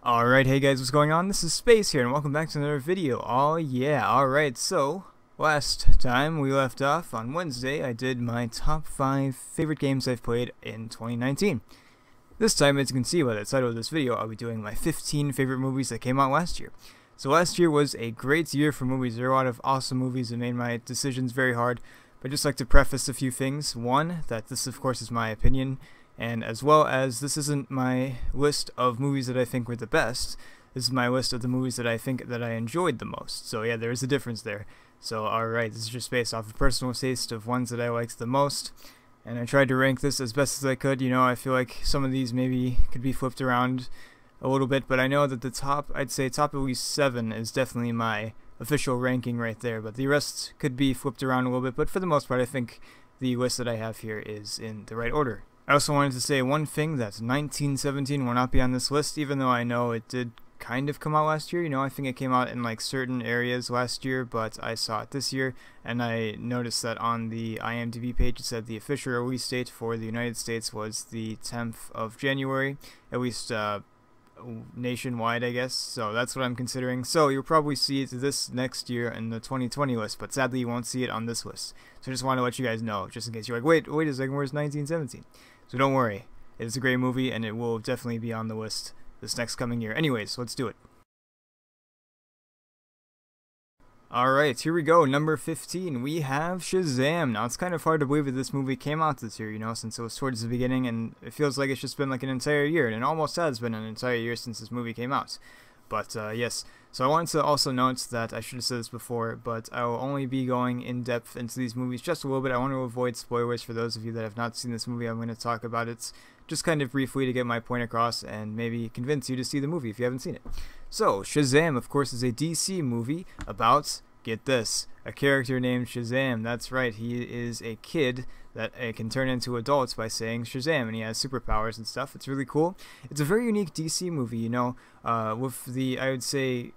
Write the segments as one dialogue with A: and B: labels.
A: Alright, hey guys, what's going on? This is Space here, and welcome back to another video. Oh yeah, alright, so, last time we left off on Wednesday, I did my top 5 favorite games I've played in 2019. This time, as you can see by the title of this video, I'll be doing my 15 favorite movies that came out last year. So last year was a great year for movies. There are a lot of awesome movies that made my decisions very hard, but I'd just like to preface a few things. One, that this of course is my opinion, and as well as this isn't my list of movies that I think were the best. This is my list of the movies that I think that I enjoyed the most. So yeah, there is a difference there. So alright, this is just based off of personal taste of ones that I liked the most. And I tried to rank this as best as I could. You know, I feel like some of these maybe could be flipped around a little bit, but I know that the top, I'd say top at least 7 is definitely my official ranking right there. But the rest could be flipped around a little bit, but for the most part I think the list that I have here is in the right order. I also wanted to say one thing, that 1917 will not be on this list, even though I know it did kind of come out last year. You know, I think it came out in like certain areas last year, but I saw it this year, and I noticed that on the IMDb page it said the official release date for the United States was the 10th of January, at least nationwide, I guess. So that's what I'm considering. So you'll probably see it this next year in the 2020 list, but sadly you won't see it on this list. So I just want to let you guys know, just in case you're like, wait a second, where's 1917? So don't worry, it is a great movie, and it will definitely be on the list this next coming year. Anyways, let's do it. Alright, here we go. Number 15, we have Shazam. Now, it's kind of hard to believe that this movie came out this year, you know, since it was towards the beginning, and it feels like it's just been like an entire year, and it almost has been an entire year since this movie came out. But, yes. So I wanted to also note that, I should have said this before, but I will only be going in depth into these movies just a little bit. I want to avoid spoilers for those of you that have not seen this movie. I'm going to talk about it just kind of briefly to get my point across and maybe convince you to see the movie if you haven't seen it. So, Shazam, of course, is a DC movie about, get this, a character named Shazam. That's right, he is a kid that can turn into adults by saying Shazam, and he has superpowers and stuff. It's really cool. It's a very unique DC movie, you know, with the, I would say,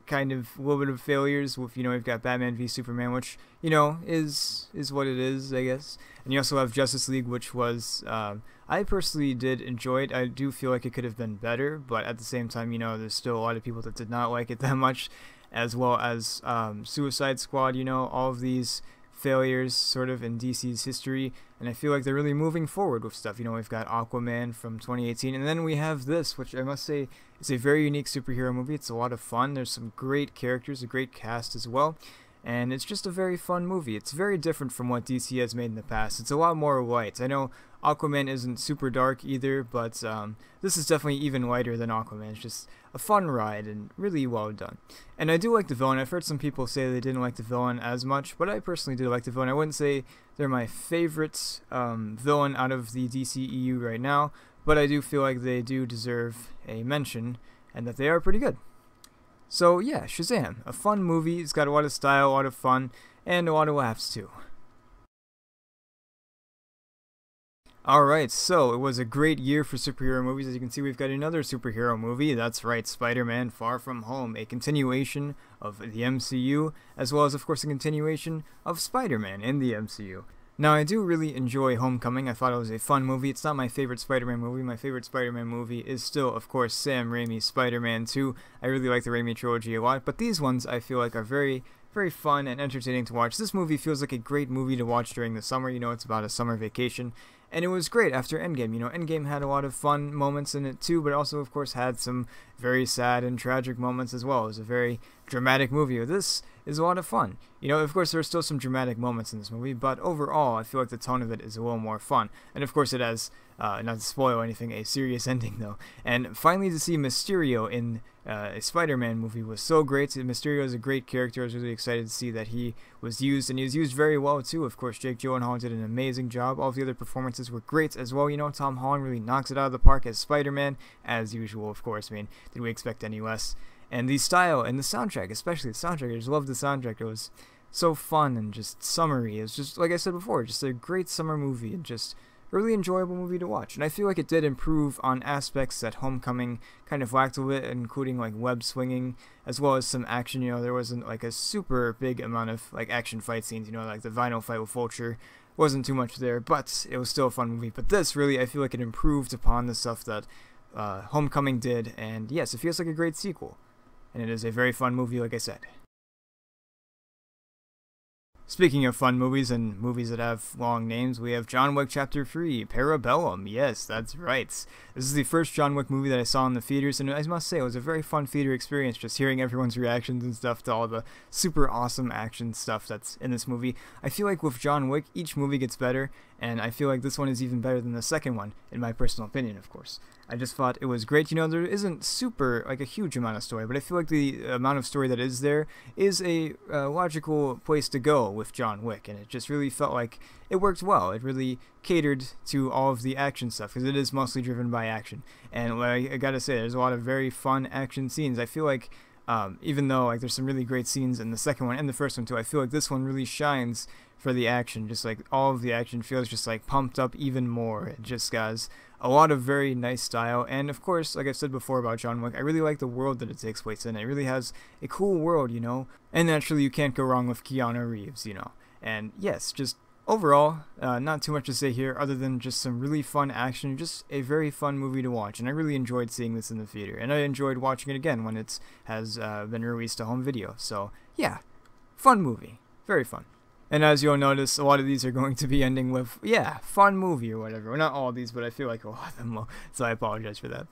A: kind of a little bit of failures with, you know, we've got Batman v Superman, which, you know, is what it is, I guess. And you also have Justice League, which was, I personally did enjoy it. I do feel like it could have been better, but at the same time, you know, there's still a lot of people that did not like it that much, as well as Suicide Squad, you know, all of these failures sort of in DC's history, and I feel like they're really moving forward with stuff. You know, we've got Aquaman from 2018, and then we have this, which I must say is a very unique superhero movie. It's a lot of fun. There's some great characters, a great cast as well, and it's just a very fun movie. It's very different from what DC has made in the past. It's a lot more light. I know Aquaman isn't super dark either, but this is definitely even lighter than Aquaman. It's just a fun ride and really well done. And I do like the villain. I've heard some people say they didn't like the villain as much, but I personally do like the villain. I wouldn't say they're my favorite villain out of the DCEU right now, but I do feel like they do deserve a mention and that they are pretty good. So yeah, Shazam, a fun movie. It's got a lot of style, a lot of fun, and a lot of laughs too. Alright, so it was a great year for superhero movies. As you can see, we've got another superhero movie. That's right, Spider-Man Far From Home, a continuation of the MCU, as well as, of course, a continuation of Spider-Man in the MCU. Now, I do really enjoy Homecoming. I thought it was a fun movie. It's not my favorite Spider-Man movie. My favorite Spider-Man movie is still, of course, Sam Raimi's Spider-Man 2. I really like the Raimi trilogy a lot, but these ones I feel like are very fun and entertaining to watch. This movie feels like a great movie to watch during the summer. You know, it's about a summer vacation. And it was great after Endgame. You know, Endgame had a lot of fun moments in it too, but also, of course, had some very sad and tragic moments as well. It was a very dramatic movie. This is a lot of fun. You know, of course, there are still some dramatic moments in this movie, but overall, I feel like the tone of it is a little more fun. And of course, it has, not to spoil anything, a serious ending though. And finally, to see Mysterio in a Spider-Man movie was so great. Mysterio is a great character. I was really excited to see that he was used, and he was used very well too. Of course, Jake Gyllenhaal did an amazing job. All of the other performances were great as well. You know, Tom Holland really knocks it out of the park as Spider-Man, as usual, of course. I mean, did we expect any less? And the style and the soundtrack, especially the soundtrack, I just loved the soundtrack. It was so fun and just summery. It was just, like I said before, just a great summer movie and just a really enjoyable movie to watch. And I feel like it did improve on aspects that Homecoming kind of lacked a bit, including like web swinging, as well as some action. You know, there wasn't like a super big amount of like action fight scenes, you know, like the vinyl fight with Vulture wasn't too much there, but it was still a fun movie. But this really, I feel like it improved upon the stuff that Homecoming did, and yes, it feels like a great sequel. And it is a very fun movie, like I said. Speaking of fun movies and movies that have long names, we have John Wick Chapter 3, Parabellum. Yes, that's right. This is the first John Wick movie that I saw in the theaters, and I must say, it was a very fun theater experience, just hearing everyone's reactions and stuff to all the super awesome action stuff that's in this movie. I feel like with John Wick, each movie gets better, and I feel like this one is even better than the second one, in my personal opinion, of course. I just thought it was great. You know, there isn't super, like, a huge amount of story, but I feel like the amount of story that is there is a logical place to go with John Wick, and it just really felt like it worked well. It really catered to all of the action stuff, because it is mostly driven by action. And like, I gotta say, there's a lot of very fun action scenes. I feel like, even though like there's some really great scenes in the second one and the first one too, I feel like this one really shines for the action. Just like all of the action feels just like pumped up even more. It just has a lot of very nice style, and of course, like I've said before about John Wick, I really like the world that it takes place in. It really has a cool world, you know, and naturally you can't go wrong with Keanu Reeves, you know. And yes, just overall, not too much to say here other than just some really fun action, just a very fun movie to watch, and I really enjoyed seeing this in the theater, and I enjoyed watching it again when it has been released to home video. So yeah, fun movie, very fun. And as you'll notice, a lot of these are going to be ending with, yeah, fun movie or whatever. Well, not all of these, but I feel like a lot of them will, so I apologize for that.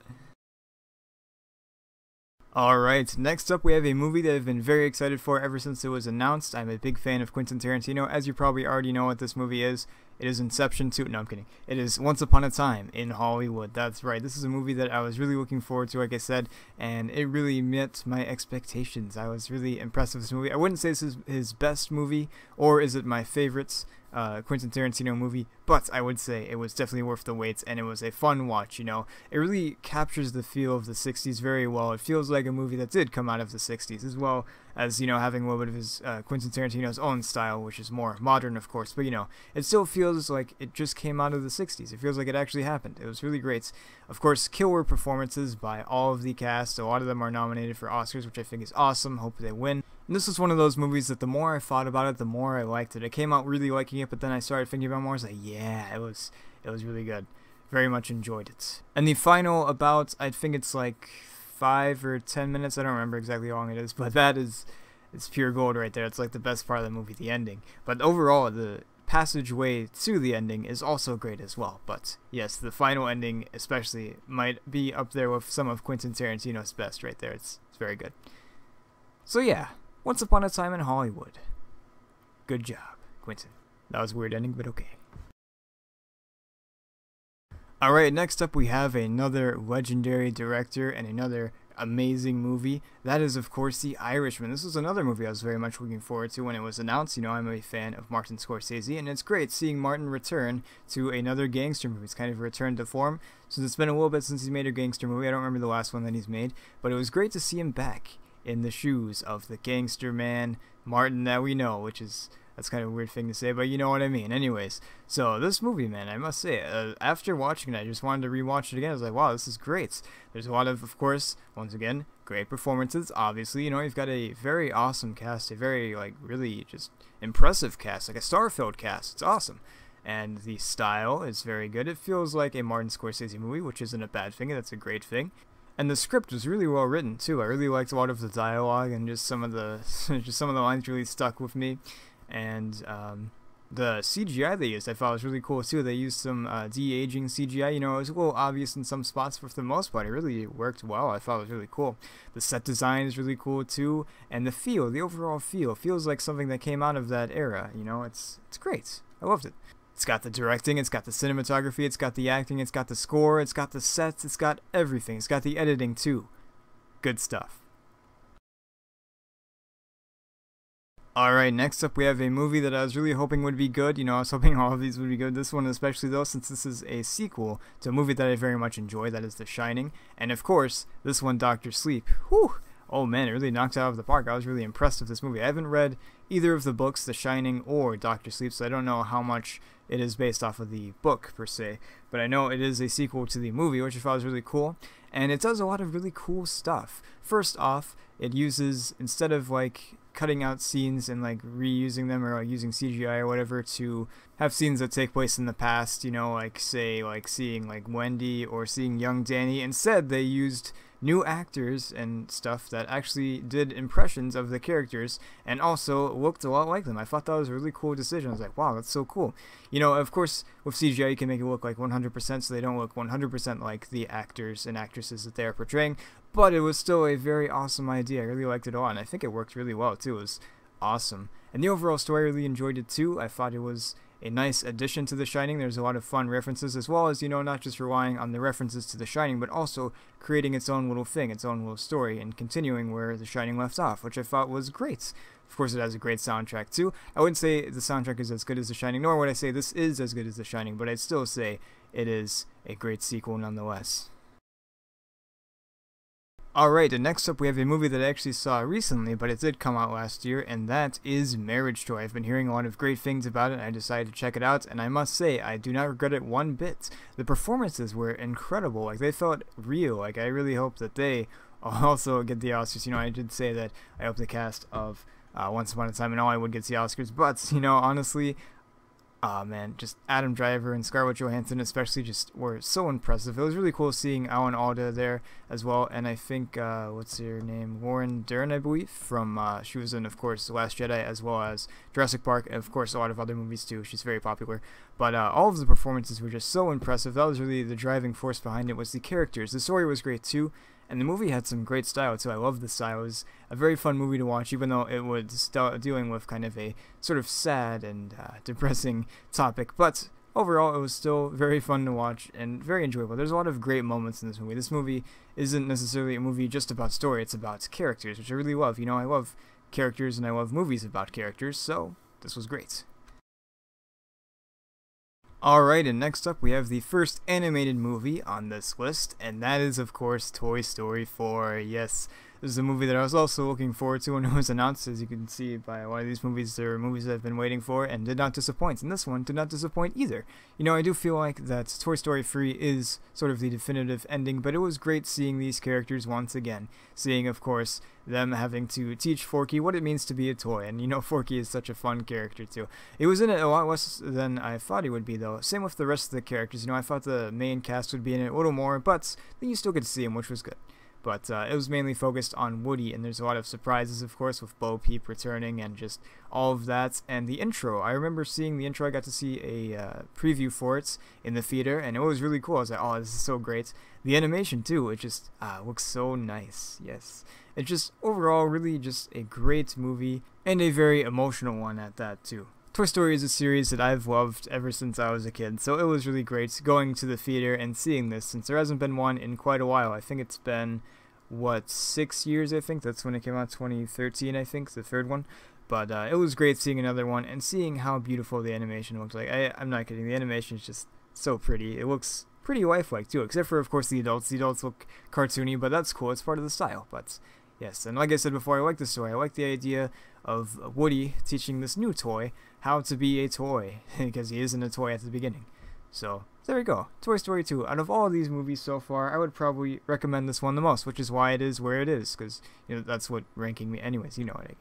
A: Alright, next up we have a movie that I've been very excited for ever since it was announced. I'm a big fan of Quentin Tarantino. As you probably already know what this movie is, it is Inception 2. No, I'm kidding. It is Once Upon a Time in Hollywood. That's right. This is a movie that I was really looking forward to, like I said, and it really met my expectations. I was really impressed with this movie. I wouldn't say this is his best movie, or is it my favorite Quentin Tarantino movie, but I would say it was definitely worth the wait, and it was a fun watch, you know. It really captures the feel of the 60s very well. It feels like a movie that did come out of the 60s, as well as, you know, having a little bit of his Quentin Tarantino's own style, which is more modern, of course, but, you know, it still feels like it just came out of the 60s. It feels like it actually happened. It was really great. Of course, killer performances by all of the cast. A lot of them are nominated for Oscars, which I think is awesome. Hope they win. And this was one of those movies that the more I thought about it, the more I liked it. I came out really liking it, but then I started thinking about it more. I was like, yeah, it was really good. Very much enjoyed it. And the final, about, I think it's like 5 or 10 minutes. I don't remember exactly how long it is, but that is, it's pure gold right there. It's like the best part of the movie, the ending. But overall, the passageway to the ending is also great as well. But yes, the final ending especially might be up there with some of Quentin Tarantino's best right there. It's very good. So yeah, Once Upon a Time in Hollywood. Good job, Quentin. That was a weird ending, but okay. Alright, next up we have another legendary director and another amazing movie. That is, of course, The Irishman. This was another movie I was very much looking forward to when it was announced. You know, I'm a fan of Martin Scorsese, and it's great seeing Martin return to another gangster movie. It's kind of a return to form, since it's been a little bit since he's made a gangster movie. I don't remember the last one that he's made, but it was great to see him back in the shoes of the gangster man Martin that we know, which is, that's kind of a weird thing to say, but you know what I mean. Anyways, so this movie, man, I must say, after watching it, I just wanted to rewatch it again. I was like, wow, this is great. There's a lot of course, once again, great performances. Obviously, you know, you've got a very awesome cast, a very, like, really just impressive cast, like a star-filled cast. It's awesome. And the style is very good. It feels like a Martin Scorsese movie, which isn't a bad thing. That's a great thing. And the script was really well written too. I really liked a lot of the dialogue, and just some of the lines really stuck with me. And the CGI they used, I thought was really cool too. They used some de-aging CGI. You know, it was a little obvious in some spots, but for the most part, it really worked well. I thought it was really cool. The set design is really cool too, and the feel, the overall feel, feels like something that came out of that era. You know, it's great. I loved it. It's got the directing, it's got the cinematography, it's got the acting, it's got the score, it's got the sets, it's got everything. It's got the editing too. Good stuff. Alright, next up we have a movie that I was really hoping would be good. You know, I was hoping all of these would be good. This one especially though, since this is a sequel to a movie that I very much enjoy, that is The Shining. And of course, this one, Dr. Sleep. Whew! oh man, it really knocked it out of the park. I was really impressed with this movie. I haven't read either of the books, The Shining or Doctor Sleep, so I don't know how much it is based off of the book per se, but I know it is a sequel to the movie, which I thought was really cool, and it does a lot of really cool stuff. First off, it uses, instead of like cutting out scenes and like reusing them or like using CGI or whatever to have scenes that take place in the past, you know, like say like seeing like Wendy or seeing young Danny, instead they used new actors and stuff that actually did impressions of the characters and also looked a lot like them. I thought that was a really cool decision. I was like, wow, that's so cool. You know, of course, with CGI you can make it look like 100% so they don't look 100% like the actors and actresses that they are portraying, but it was still a very awesome idea. I really liked it a lot, and I think it worked really well too. It was awesome. And the overall story, I really enjoyed it too. I thought it was a nice addition to The Shining. There's a lot of fun references, as well as, you know, not just relying on the references to The Shining, but also creating its own little thing, its own little story, and continuing where The Shining left off, which I thought was great. Of course, it has a great soundtrack too. I wouldn't say the soundtrack is as good as The Shining, nor would I say this is as good as The Shining, but I'd still say it is a great sequel nonetheless. Alright, and next up we have a movie that I actually saw recently, but it did come out last year, and that is Marriage Story. I've been hearing a lot of great things about it, and I decided to check it out, and I must say, I do not regret it one bit. The performances were incredible, like, they felt real. Like, I really hope that they also get the Oscars. You know, I did say that I hope the cast of Once Upon a Time in Hollywood gets the Oscars, but, you know, honestly, man, just Adam Driver and Scarlett Johansson especially just were so impressive. It was really cool seeing Alan Alda there as well, and I think, what's her name, Lauren Dern, I believe, from, she was in, of course, The Last Jedi, as well as Jurassic Park, and of course a lot of other movies too. She's very popular, but all of the performances were just so impressive. That was really the driving force behind it, was the characters. The story was great too, and the movie had some great style too. I love the style. It was a very fun movie to watch, even though it was dealing with kind of a sort of sad and depressing topic. But overall, it was still very fun to watch and very enjoyable. There's a lot of great moments in this movie. This movie isn't necessarily a movie just about story. It's about characters, which I really love. You know, I love characters and I love movies about characters, so this was great. Alright, and next up we have the first animated movie on this list, and that is, of course, Toy Story 4. Yes, this is a movie that I was also looking forward to when it was announced. As you can see by a lot of these movies, there are movies that I've been waiting for and did not disappoint, and this one did not disappoint either. You know, I do feel like that Toy Story 3 is sort of the definitive ending, but it was great seeing these characters once again. Seeing, of course, them having to teach Forky what it means to be a toy, and you know, Forky is such a fun character too. It was in it a lot less than I thought he would be though. Same with the rest of the characters. You know, I thought the main cast would be in it a little more, but then you still get to see him, which was good. But it was mainly focused on Woody, and there's a lot of surprises, of course, with Bo Peep returning and just all of that. And the intro, I remember seeing the intro. I got to see a preview for it in the theater, and it was really cool. I was like, oh, this is so great. The animation too, it just looks so nice. Yes, it's just overall really just a great movie, and a very emotional one at that too. Toy Story is a series that I've loved ever since I was a kid, so it was really great going to the theater and seeing this, since there hasn't been one in quite a while. I think it's been, what, 6 years, I think? That's when it came out, 2013, I think, the third one. But it was great seeing another one, and seeing how beautiful the animation looked like. I'm not kidding, the animation is just so pretty. It looks pretty lifelike, too, except for, of course, the adults. The adults look cartoony, but that's cool, it's part of the style, but... yes, and like I said before, I like the story. I like the idea of Woody teaching this new toy how to be a toy, because he isn't a toy at the beginning. So, there we go. Toy Story 2. Out of all of these movies so far, I would probably recommend this one the most, which is why it is where it is, because, you know, that's what ranking me anyways, you know what I mean.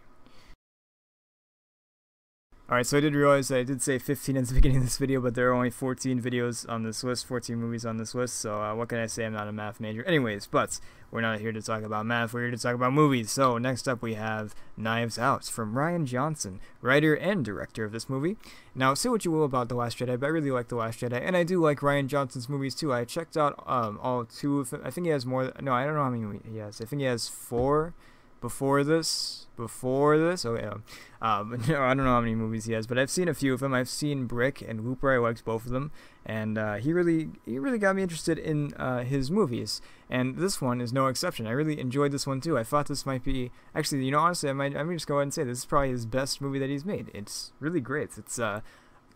A: Alright, so I did realize that I did say 15 at the beginning of this video, but there are only 14 videos on this list, 14 movies on this list, so what can I say? I'm not a math major. Anyways, but we're not here to talk about math, we're here to talk about movies. So next up we have Knives Out from Rian Johnson, writer and director of this movie. Now, say what you will about The Last Jedi, but I really like The Last Jedi, and I do like Rian Johnson's movies too. I checked out all 2 of them. I think he has more, no, I don't know how many he has. I think he has 4 before this, okay, no, I don't know how many movies he has, but I've seen a few of them. I've seen Brick and Looper. I liked both of them, and he really got me interested in his movies, and this one is no exception. I really enjoyed this one too. I thought this might be, actually, you know, honestly, I might just go ahead and say this is probably his best movie that he's made. It's really great. It's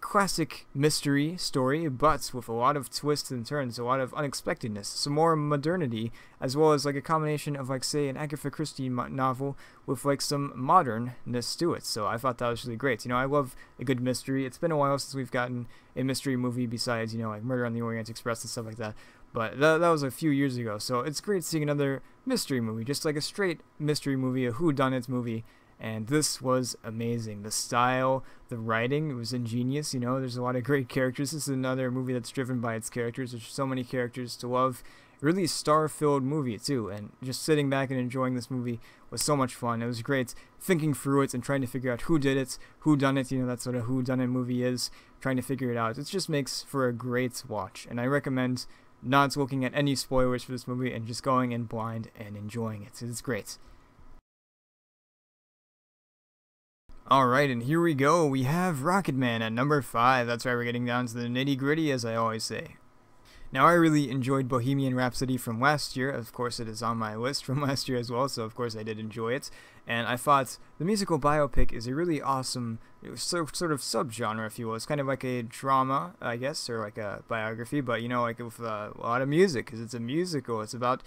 A: classic mystery story, but with a lot of twists and turns, a lot of unexpectedness, some more modernity, as well as like a combination of like say an Agatha Christie novel with like some modernness to it. So I thought that was really great. You know, I love a good mystery. It's been a while since we've gotten a mystery movie besides, you know, like Murder on the Orient Express and stuff like that. But that was a few years ago, so it's great seeing another mystery movie, just like a straight mystery movie, a whodunit movie. And this was amazing. The style, the writing, it was ingenious. You know, there's a lot of great characters. This is another movie that's driven by its characters. There's so many characters to love. Really star-filled movie too. And just sitting back and enjoying this movie was so much fun. It was great thinking through it and trying to figure out who did it, who done it. You know, that's what a whodunit movie is. Trying to figure it out. It just makes for a great watch. And I recommend not looking at any spoilers for this movie and just going in blind and enjoying it. It's great. Alright, and here we go. We have Rocketman at number 5. That's right, we're getting down to the nitty-gritty, as I always say. Now, I really enjoyed Bohemian Rhapsody from last year. Of course, it is on my list from last year as well, so of course I did enjoy it. And I thought the musical biopic is a really awesome sort of subgenre, if you will. It's kind of like a drama, I guess, or like a biography, but, you know, like with a lot of music, because it's a musical. It's about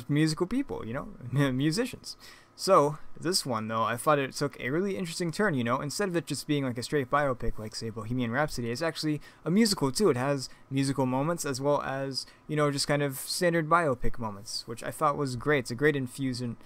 A: musical people, you know, musicians. So, this one, though, I thought it took a really interesting turn, you know. Instead of it just being like a straight biopic, like, say, Bohemian Rhapsody, it's actually a musical, too. It has musical moments as well as, you know, just kind of standard biopic moments, which I thought was great. It's a great fusion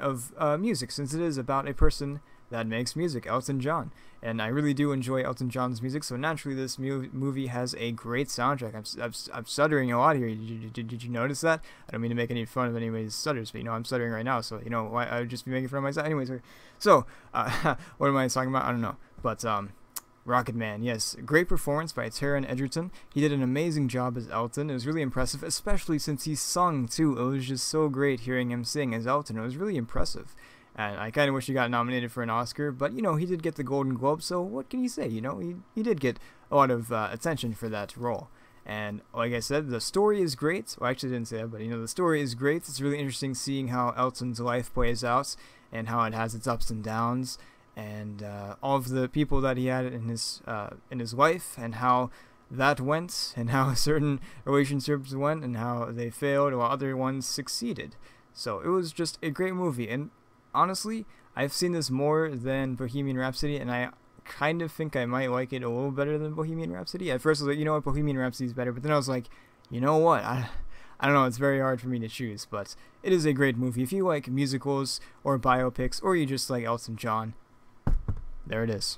A: of music, since it is about a person that makes music, Elton John. And I really do enjoy Elton John's music, so naturally this movie has a great soundtrack. I'm stuttering a lot here. Did you notice that? I don't mean to make any fun of anybody's stutters, but, you know, I'm stuttering right now, so, you know, I would just be making fun of myself. Anyways, so, what am I talking about? I don't know. But, Rocketman, yes, great performance by Taron Egerton. He did an amazing job as Elton. It was really impressive, especially since he sung, too. It was just so great hearing him sing as Elton. It was really impressive. And I kind of wish he got nominated for an Oscar, but, you know, he did get the Golden Globe, so what can you say? You know, he did get a lot of attention for that role. And like I said, the story is great. Well, I actually didn't say that, but, you know, the story is great. It's really interesting seeing how Elton's life plays out and how it has its ups and downs, and all of the people that he had in his life, and how that went, and how certain relationships went, and how they failed while other ones succeeded. So it was just a great movie, and honestly, I've seen this more than Bohemian Rhapsody, and I kind of think I might like it a little better than Bohemian Rhapsody. At first I was like, you know what, Bohemian Rhapsody is better, but then I was like, you know what, I don't know, it's very hard for me to choose, but it is a great movie. If you like musicals or biopics, or you just like Elton John, there it is.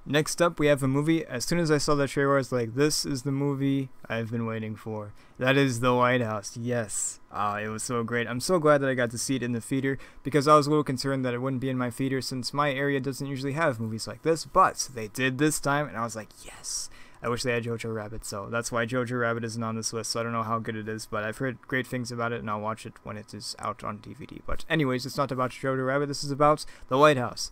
A: Next up, we have a movie. As soon as I saw the trailer, I was like, this is the movie I've been waiting for. That is The White House. Yes. It was so great. I'm so glad that I got to see it in the theater, because I was a little concerned that it wouldn't be in my theater since my area doesn't usually have movies like this, but they did this time, and I was like, yes. I wish they had Jojo Rabbit, so that's why Jojo Rabbit isn't on this list, so I don't know how good it is, but I've heard great things about it, and I'll watch it when it is out on DVD. But anyways, it's not about Jojo Rabbit, this is about The White House.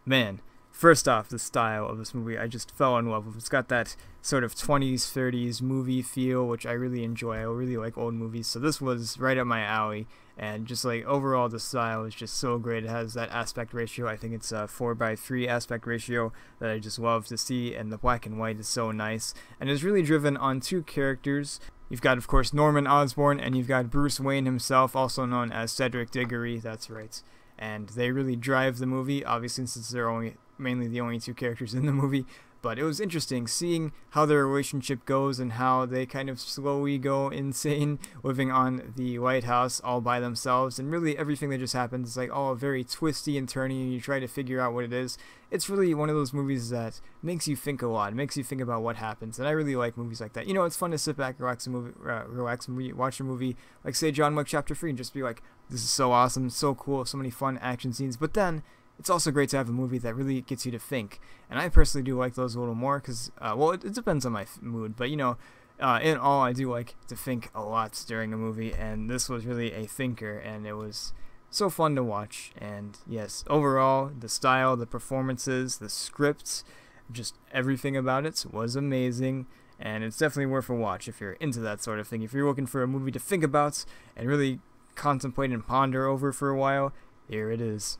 A: Man. First off, the style of this movie, I just fell in love with. It's got that sort of 20s, 30s movie feel, which I really enjoy. I really like old movies, so this was right up my alley. And just like overall, the style is just so great. It has that aspect ratio. I think it's a 4:3 aspect ratio that I just love to see, and the black and white is so nice. And it's really driven on two characters. You've got, of course, Norman Osborn, and you've got Bruce Wayne himself, also known as Cedric Diggory. That's right. And they really drive the movie, obviously, since they're mainly the only two characters in the movie. But it was interesting seeing how their relationship goes and how they kind of slowly go insane living on the White House all by themselves. And really everything that just happens is like all very twisty and turny, and you try to figure out what it is. It's really one of those movies that makes you think a lot. It makes you think about what happens. And I really like movies like that. You know, it's fun to sit back, relax and watch a movie like, say, John Wick Chapter 3 and just be like, this is so awesome, so cool, so many fun action scenes. But then it's also great to have a movie that really gets you to think. And I personally do like those a little more because, well, it depends on my mood. But, you know, in all, I do like to think a lot during a movie. And this was really a thinker, and it was so fun to watch. And, yes, overall, the style, the performances, the script, just everything about it was amazing. And it's definitely worth a watch if you're into that sort of thing. If you're looking for a movie to think about and really contemplate and ponder over for a while, here it is.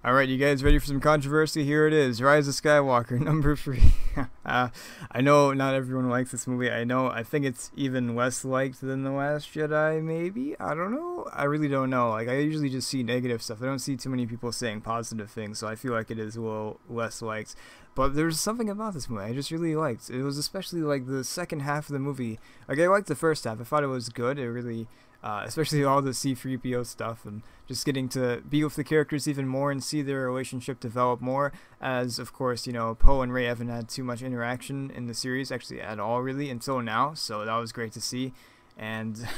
A: Alright, you guys ready for some controversy? Here it is. Rise of Skywalker, number 3. I know not everyone likes this movie. I think it's even less liked than The Last Jedi, maybe? I don't know. I really don't know. Like, I usually just see negative stuff. I don't see too many people saying positive things, so I feel like it is a little less liked. But there's something about this movie I just really liked. It was especially, like, the second half of the movie. Like, I liked the first half. I thought it was good. It really... especially all the C-3PO stuff and just getting to be with the characters even more and see their relationship develop more, as of course, you know, Poe and Rey haven't had too much interaction in the series actually at all really until now, so that was great to see. And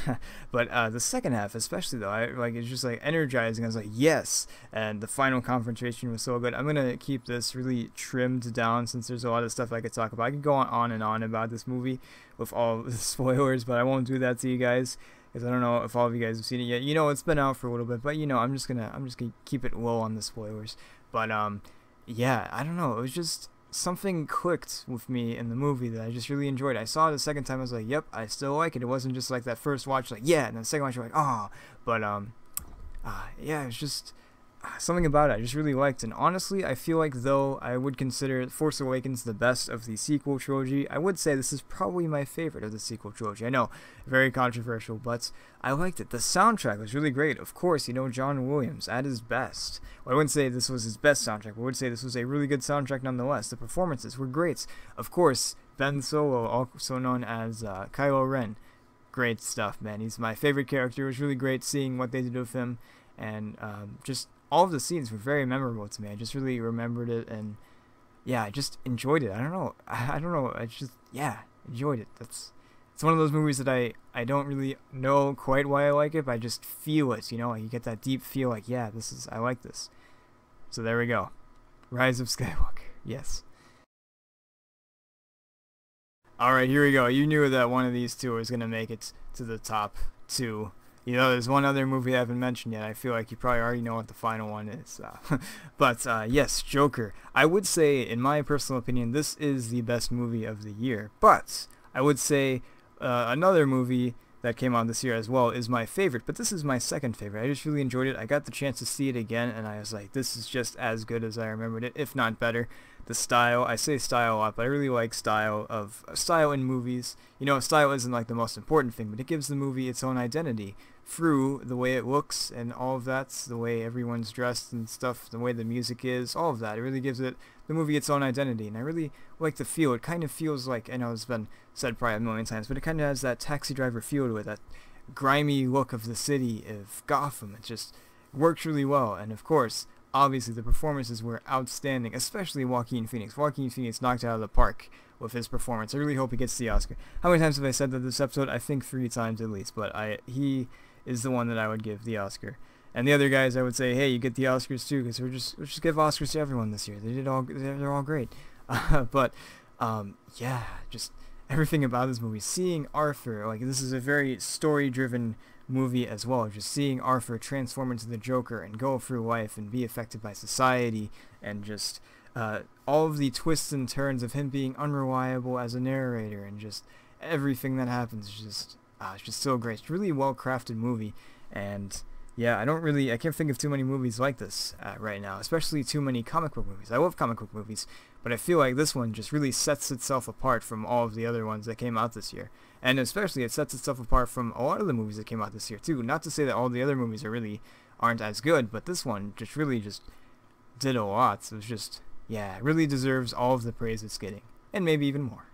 A: but the second half especially though, it's just like energizing. I was like, yes. And the final confrontation was so good. I'm gonna keep this really trimmed down since there's a lot of stuff I could talk about. I could go on and on about this movie with all the spoilers, but I won't do that to you guys because I don't know if all of you guys have seen it yet. You know, it's been out for a little bit, but you know, I'm just gonna keep it low on the spoilers. But yeah, I don't know. It was just something clicked with me in the movie that I just really enjoyed. I saw it the second time. I was like, yep, I still like it. It wasn't just like that first watch, like yeah, and then the second watch, you're like, oh. But yeah, it was just something about it I just really liked. And honestly, I feel like though I would consider Force Awakens the best of the sequel trilogy, I would say this is probably my favorite of the sequel trilogy. I know, very controversial, but I liked it. The soundtrack was really great. Of course, you know, John Williams at his best. Well, I wouldn't say this was his best soundtrack, but I would say this was a really good soundtrack nonetheless. The performances were great. Of course, Ben Solo, also known as Kylo Ren. Great stuff, man. He's my favorite character. It was really great seeing what they did with him, and just all of the scenes were very memorable to me. I just really remembered it, and yeah, I just enjoyed it. I don't know. I just, yeah, enjoyed it. It's one of those movies that I don't really know quite why I like it, but I just feel it, you know? You get that deep feel like, yeah, I like this. So there we go. Rise of Skywalker. Yes. Alright, here we go. You knew that one of these two was going to make it to the top 2. You know, there's one other movie I haven't mentioned yet. I feel like you probably already know what the final one is. But, yes, Joker. I would say, in my personal opinion, this is the best movie of the year. But I would say another movie that came out this year as well is my favorite. But this is my second favorite. I just really enjoyed it. I got the chance to see it again, and I was like, this is just as good as I remembered it, if not better. The style, I say style a lot, but I really like style in movies. You know, style isn't like the most important thing, but it gives the movie its own identity through the way it looks and all of that, the way everyone's dressed and stuff, the way the music is, all of that. It really gives the movie its own identity, and I really like the feel. It kind of feels like, I know it's been said probably a million times, but it kind of has that Taxi Driver feel to it, that grimy look of the city of Gotham. It just works really well, and of course, obviously the performances were outstanding, especially Joaquin Phoenix. Joaquin Phoenix knocked it out of the park with his performance. I really hope he gets the Oscar. How many times have I said that this episode? I think 3 times at least, but he is the one that I would give the Oscar. And the other guys, I would say, hey, you get the Oscars too, because we'll just give Oscars to everyone this year. They're all great. But yeah, just everything about this movie. Seeing Arthur, like, this is a very story-driven movie as well. Just seeing Arthur transform into the Joker and go through life and be affected by society, and just all of the twists and turns of him being unreliable as a narrator, and just everything that happens is just it's just so great. It's a really well-crafted movie, and yeah, I can't think of too many movies like this right now, especially too many comic book movies. I love comic book movies, but I feel like this one just really sets itself apart from all of the other ones that came out this year. And especially it sets itself apart from a lot of the movies that came out this year too. Not to say that all the other movies aren't as good, but this one just really just did a lot. So it's just, yeah, it really deserves all of the praise it's getting, and maybe even more.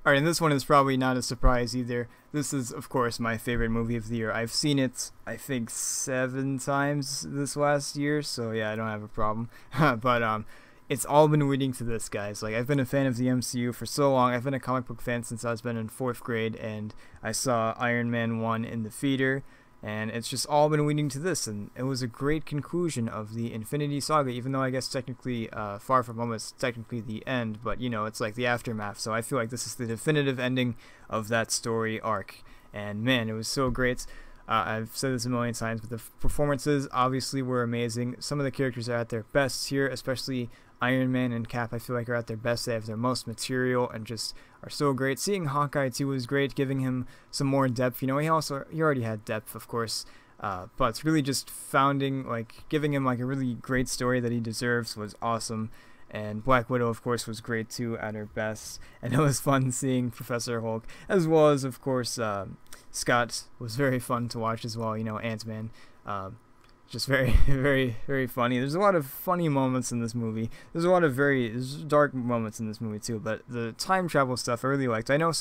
A: Alright, and this one is probably not a surprise either. This is, of course, my favorite movie of the year. I've seen it, I think, 7 times this last year, so yeah, I don't have a problem. But it's all been leading to this, guys. Like, I've been a fan of the MCU for so long. I've been a comic book fan since I've been in 4th grade, and I saw Iron Man 1 in the theater, and it's just all been leading to this, and it was a great conclusion of the Infinity Saga, even though I guess technically Far From Home is technically the end, but you know, it's like the aftermath, so I feel like this is the definitive ending of that story arc, and man, it was so great. I've said this a million times, but the performances obviously were amazing. Some of the characters are at their best here, especially Iron Man and Cap. I feel like are at their best. They have their most material and just are so great. Seeing Hawkeye too was great, giving him some more depth. You know, he already had depth, of course, But really just giving him like a really great story that he deserves was awesome. And Black Widow, of course, was great too at her best. And it was fun seeing Professor Hulk, as well as, of course, Scott was very fun to watch as well. You know, Ant-Man. Just very, very, very funny. There's a lot of funny moments in this movie. There's a lot of there's dark moments in this movie too. But the time travel stuff I really liked. I know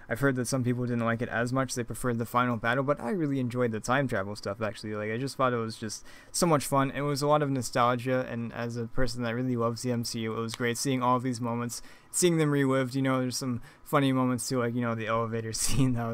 A: I've heard that some people didn't like it as much. They preferred the final battle, but I really enjoyed the time travel stuff actually. Like, I just thought it was just so much fun. It was a lot of nostalgia, and as a person that really loves the MCU, it was great seeing all of these moments, seeing them relived. You know, there's some funny moments too, like, you know, the elevator scene that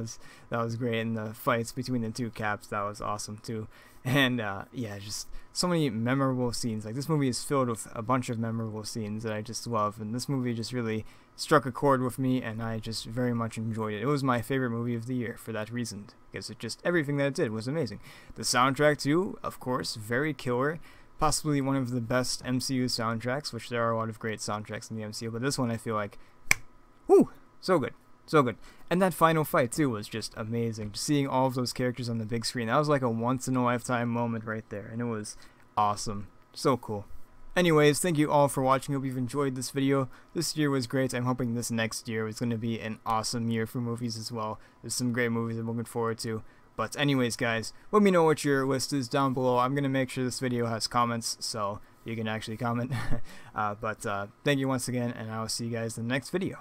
A: was great, and the fights between the two Caps, that was awesome too. And yeah, just so many memorable scenes. Like, this movie is filled with a bunch of memorable scenes that I just love, and this movie just really struck a chord with me, and I just very much enjoyed it. It was my favorite movie of the year for that reason, because everything that it did was amazing. The soundtrack too, of course, very killer. Possibly one of the best MCU soundtracks, which there are a lot of great soundtracks in the MCU, but this one I feel like, whoo, so good. So good. And that final fight too was just amazing. Just seeing all of those characters on the big screen, that was like a once in a lifetime moment right there, and it was awesome. So cool. Anyways, thank you all for watching. Hope you've enjoyed this video. This year was great. I'm hoping this next year is going to be an awesome year for movies as well. There's some great movies I'm looking forward to. But anyways, guys, let me know what your list is down below. I'm going to make sure this video has comments, so you can actually comment. But thank you once again, and I will see you guys in the next video.